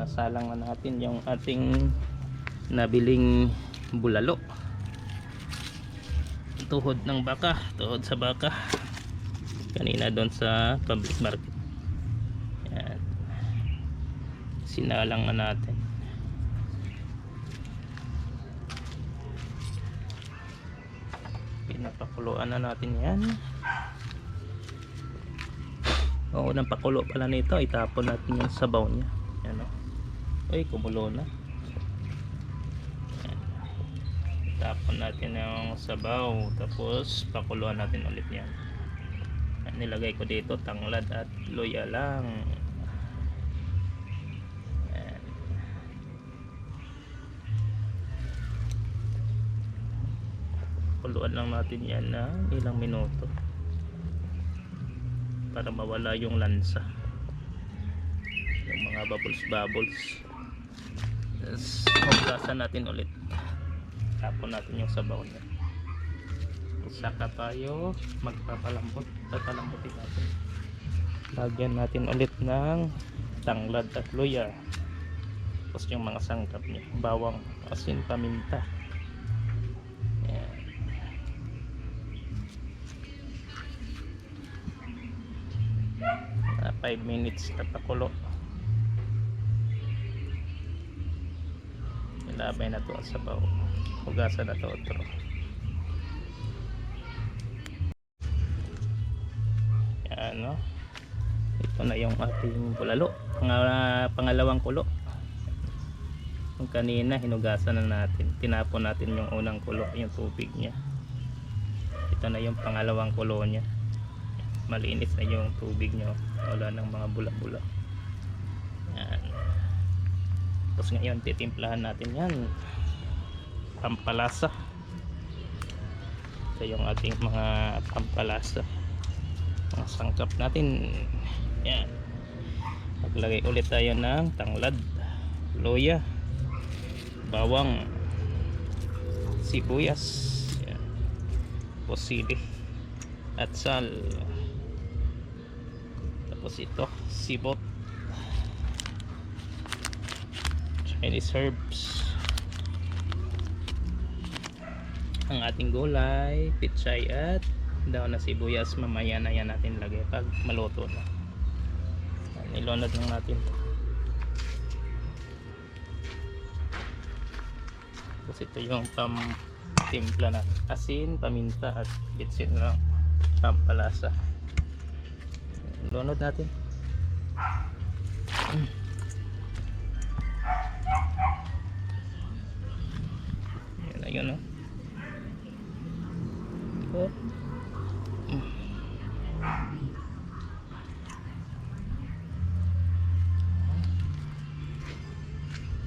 Sinasalang na natin yung ating nabiling bulalo. Tuhod ng baka, tuhod sa baka. Kanina doon sa public market. Yan. Sinalang na natin. Pinapakuluan na natin yan. O, unang pakulo pala nito, itapon natin yung sabaw niya. Yan o. Ay, kumulo na. Yan. Itapon natin yung sabaw, tapos pakuluan natin ulit yan. Yan, nilagay ko dito tanglad at luya lang. Yan. Pakuluan lang natin yan na ilang minuto para mawala yung lansa, yung mga bubbles. Tapos hugasan natin ulit, tapon natin yung sabaw niya. Saka tayo magpapalambot, papalambutin natin. Lagyan natin ulit ng tanglad at luya, tapos yung mga sangkap niya, bawang, asin, paminta. 5 minutes na pakulo. Ilabay na ito ang sabaw. Hugasan na ito otro. Yan, no? Ito na yung ating bulalo. Pangalawang kulo. Yung kanina hinugasan na natin. Tinapon natin yung unang kulo, yung tubig niya. Ito na yung pangalawang kulo niya. Malinis na yung tubig niya, wala ng mga bula-bula. Yan. Tapos ngayon titimplahan natin yan, pampalasa. Ito yung ating mga pampalasa, mga sangkap natin. Yan. Maglagay ulit tayo ng tanglad, luya, bawang, sibuyas, yan, sili at sal. Tapos ito, sibot, Chinese herbs, ang ating gulay, pitsay at daon na sibuyas. Mamaya na yan natin lagay pag maluto na. Nilunod lang natin. Tapos ito yung timpla na asin, paminta at bitsin na pampalasa. Lunod natin. Yan na yun, no? Oh.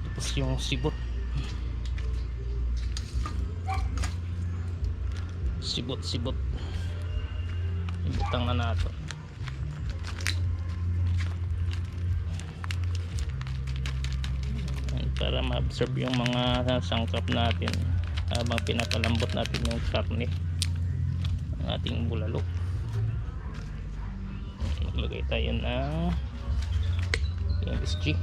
Tapos yung sibot. Sibot. Ibutang na nato. Para ma-absorb yung mga sangkap natin habang pinapalambot natin yung karne ng ating bulalo. Maglagay tayo ng MSG,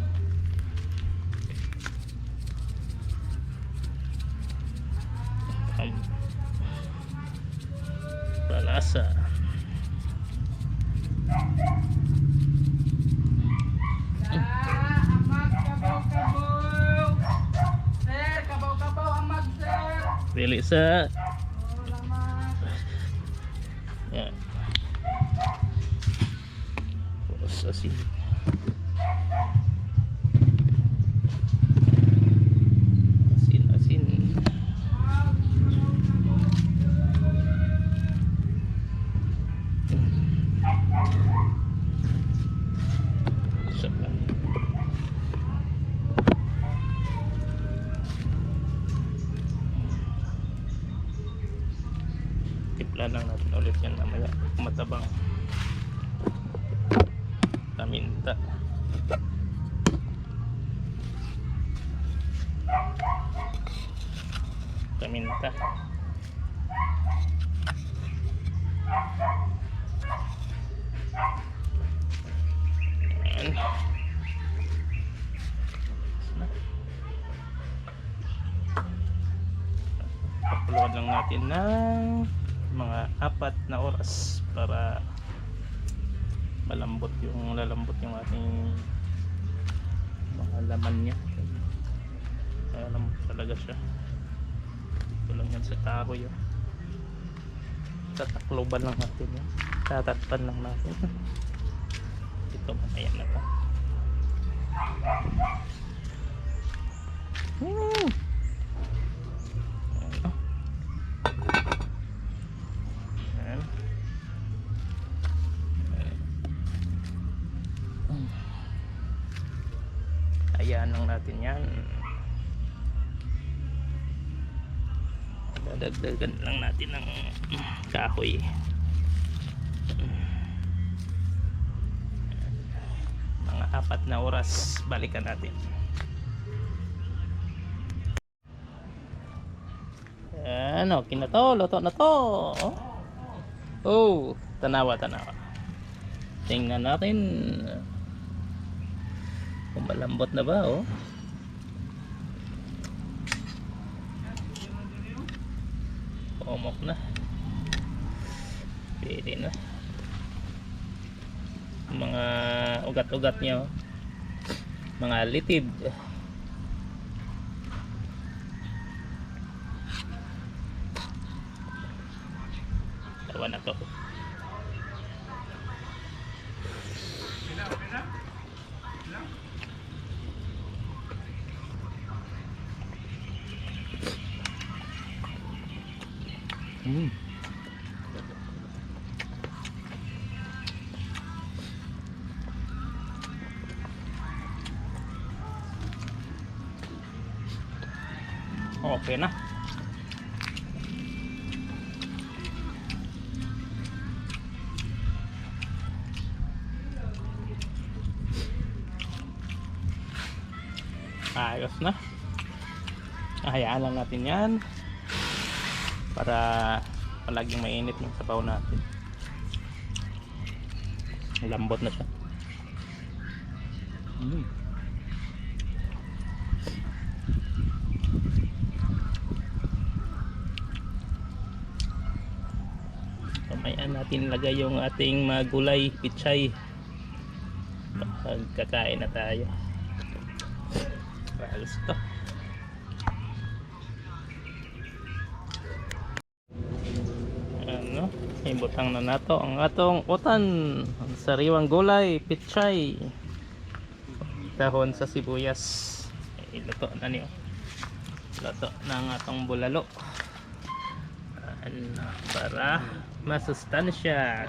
palasa, pili sa yan, tapos asin, timpla lang natin ulit yan mamaya matabang. Paminta, yan. pakuluan lang natin ng mga 4 na oras para lalambot yung ating mga laman niya. Lalambot talaga siya. Ito lang yan sa kahoy. Tatakloban lang natin yan. Tatakpan lang natin. Ito mamaya na pa. Ayan lang natin yan. Dadagdagan lang natin ng kahoy. Mga 4 na oras balikan natin. Ano, okay na to, luto na to. Oh, tanawa. Tingnan natin kung malambot na ba, oh. Umok na. Pwede na. Mga ugat-ugat niya, oh. Mga litid. Tawa na to. Okay na. Ayos na. Hayaan lang natin yan para palaging mainit yung sabaw natin. Lambot na siya. Pamayaan natin lagay yung ating mga gulay, pichay. Magkakain na tayo. Ayos to. Ano, ibutang na nato ang atong utan, ang sariwang gulay, pichay, dahon sa sibuyas. Iluto na niyo. Luto ng atong bulalo. Para masustansya.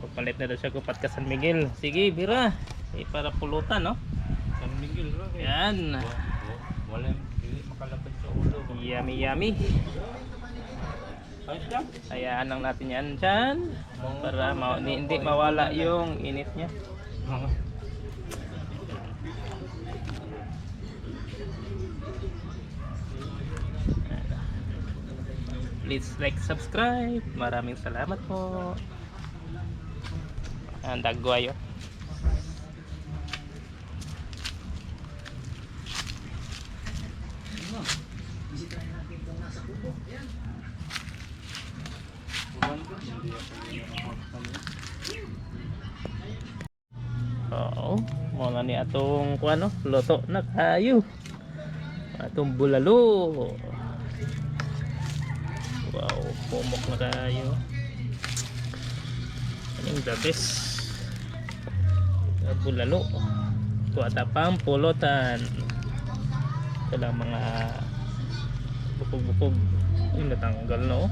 Papalit na daw siya kupat ka San Miguel. Sige, bira. Para pulutan, no? San Miguel, yan. Wala makalapit sa ulo. Yummy. Ayos lang. Hayaan lang natin yan dyan para hindi mawala yung init niya. Please like, subscribe. Maraming salamat po. Ang dagwayo. Oo, mga ni atong kuano, luto na kayo. Atong bulalo. Wow, pumok na kayo. Anong the best? Bulalo. Kuwata pang pulutan. Ito lang mga bukog-bukog. Yung natanggal, no?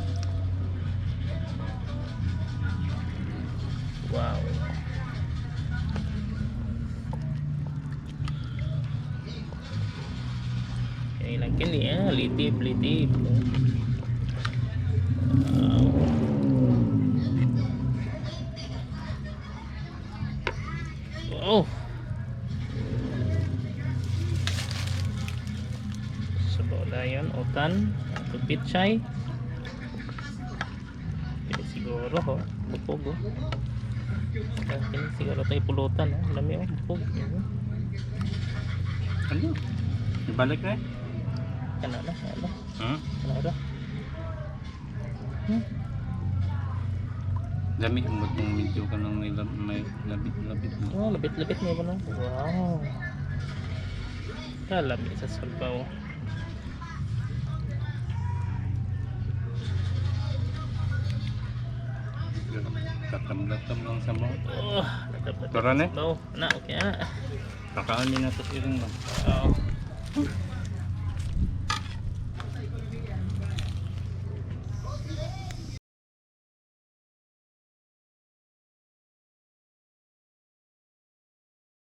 Wow. Ini lang kini ya, litib. Wow. Sabola yun, utan, pichay. Pwede siguro, ho, bukog, ho. Kini siguro tayo pulutan, ha. Alam mo, bukog. Ano? Ibalik na eh. Kanana, ano? Hmm? Kanana. Dami ang batong medyo ka nang may labit-labit mo. Oh, labit-labit niya ba na? Wow. Kalami sa sabaw. Tatam-tatam lang sa mga. Oh, natapos. Tara na. Sabaw. Na, okay na. Kakaali na ito silang lang. Oh.